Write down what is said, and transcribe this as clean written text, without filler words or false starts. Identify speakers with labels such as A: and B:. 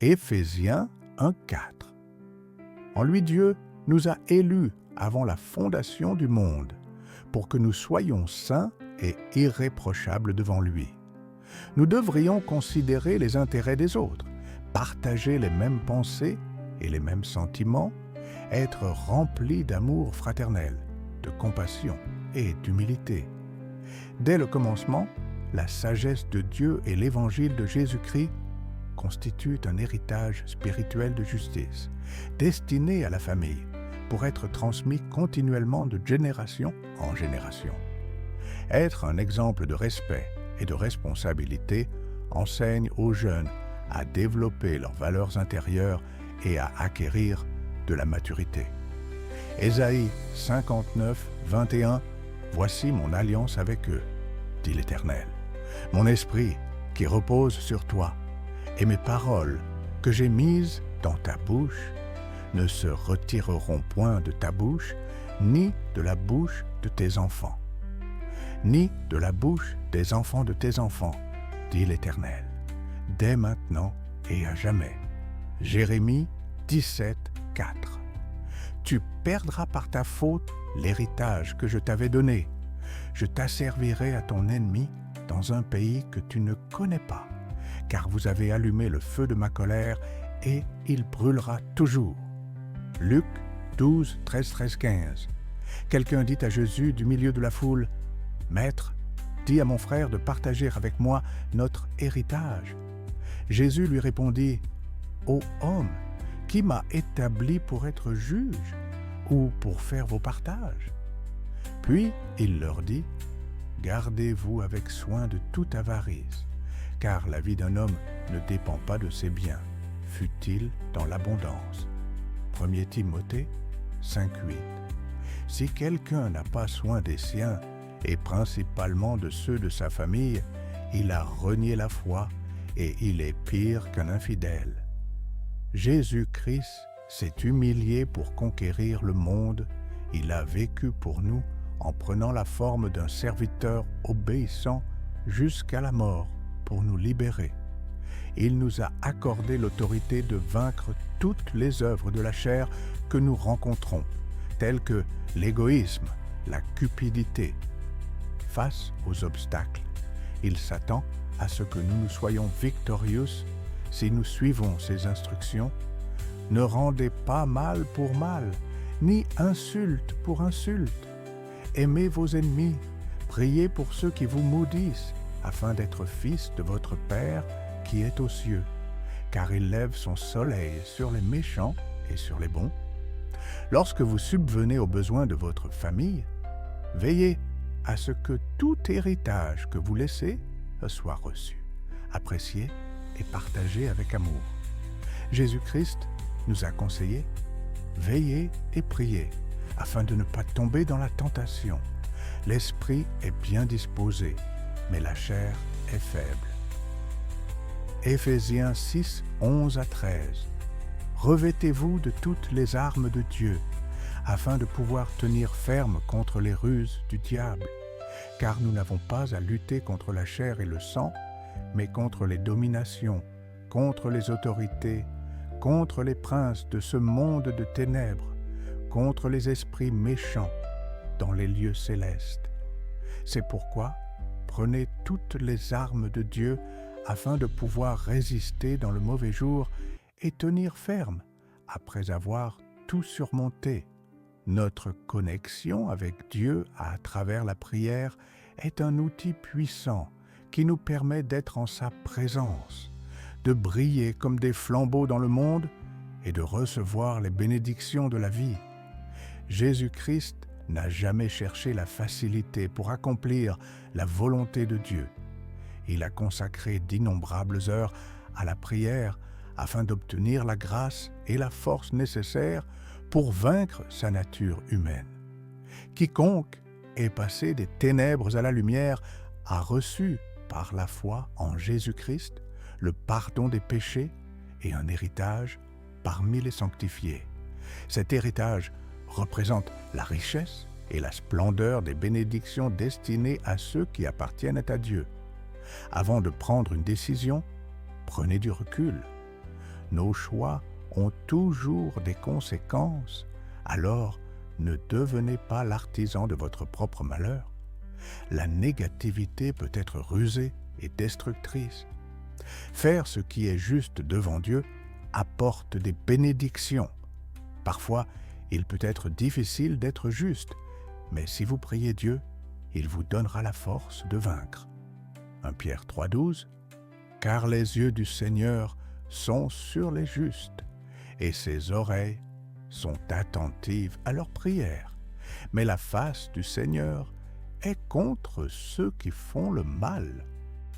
A: Éphésiens 1,4. En lui Dieu nous a élus avant la fondation du monde, pour que nous soyons saints et irréprochables devant lui. Nous devrions considérer les intérêts des autres, partager les mêmes pensées et les mêmes sentiments, être remplis d'amour fraternel, de compassion et d'humilité. Dès le commencement, la sagesse de Dieu et l'évangile de Jésus-Christ constituent un héritage spirituel de justice, destiné à la famille, pour être transmis continuellement de génération en génération. Être un exemple de respect et de responsabilité enseigne aux jeunes à développer leurs valeurs intérieures et à acquérir de la maturité. Ésaïe 59, 21. Voici mon alliance avec eux, dit l'Éternel. Mon esprit qui repose sur toi, et mes paroles que j'ai mises dans ta bouche ne se retireront point de ta bouche, ni de la bouche de tes enfants, ni de la bouche des enfants de tes enfants, dit l'Éternel, dès maintenant et à jamais. Jérémie 17, 4. Tu perdras par ta faute l'héritage que je t'avais donné. Je t'asservirai à ton ennemi dans un pays que tu ne connais pas, car vous avez allumé le feu de ma colère et il brûlera toujours. Luc 12, 13, 15. Quelqu'un dit à Jésus du milieu de la foule, « Maître, dis à mon frère de partager avec moi notre héritage. » Jésus lui répondit, « Ô homme, qui m'a établi pour être juge ou pour faire vos partages ?» Puis il leur dit, « Gardez-vous avec soin de toute avarice, car la vie d'un homme ne dépend pas de ses biens, fût-il dans l'abondance. » 1 Timothée 5,8. Si quelqu'un n'a pas soin des siens, et principalement de ceux de sa famille, il a renié la foi et il est pire qu'un infidèle. Jésus-Christ s'est humilié pour conquérir le monde, il a vécu pour nous en prenant la forme d'un serviteur obéissant jusqu'à la mort pour nous libérer. Il nous a accordé l'autorité de vaincre toutes les œuvres de la chair que nous rencontrons, telles que l'égoïsme, la cupidité. Face aux obstacles, il s'attend à ce que nous soyons victorieux si nous suivons ses instructions. Ne rendez pas mal pour mal, ni insulte pour insulte. Aimez vos ennemis, priez pour ceux qui vous maudissent, afin d'être fils de votre Père qui est aux cieux, car il lève son soleil sur les méchants et sur les bons. Lorsque vous subvenez aux besoins de votre famille, veillez à ce que tout héritage que vous laissez soit reçu, apprécié et partagé avec amour. Jésus-Christ nous a conseillé, veillez et priez, afin de ne pas tomber dans la tentation. L'esprit est bien disposé, mais la chair est faible. Éphésiens 6, 11 à 13. Revêtez-vous de toutes les armes de Dieu, afin de pouvoir tenir ferme contre les ruses du diable. Car nous n'avons pas à lutter contre la chair et le sang, mais contre les dominations, contre les autorités, contre les princes de ce monde de ténèbres, contre les esprits méchants dans les lieux célestes. C'est pourquoi prenez toutes les armes de Dieu afin de pouvoir résister dans le mauvais jour et tenir ferme après avoir tout surmonté. Notre connexion avec Dieu à travers la prière est un outil puissant qui nous permet d'être en sa présence, de briller comme des flambeaux dans le monde et de recevoir les bénédictions de la vie. Jésus-Christ n'a jamais cherché la facilité pour accomplir la volonté de Dieu. Il a consacré d'innombrables heures à la prière afin d'obtenir la grâce et la force nécessaires pour vaincre sa nature humaine. Quiconque est passé des ténèbres à la lumière a reçu, par la foi en Jésus-Christ, le pardon des péchés et un héritage parmi les sanctifiés. Cet héritage représente la richesse et la splendeur des bénédictions destinées à ceux qui appartiennent à Dieu. Avant de prendre une décision, prenez du recul. Nos choix ont toujours des conséquences, alors ne devenez pas l'artisan de votre propre malheur. La négativité peut être rusée et destructrice. Faire ce qui est juste devant Dieu apporte des bénédictions. Parfois, il peut être difficile d'être juste, mais si vous priez Dieu, il vous donnera la force de vaincre. 1 Pierre 3,12 « Car les yeux du Seigneur sont sur les justes, et ses oreilles sont attentives à leurs prières. Mais la face du Seigneur est contre ceux qui font le mal. »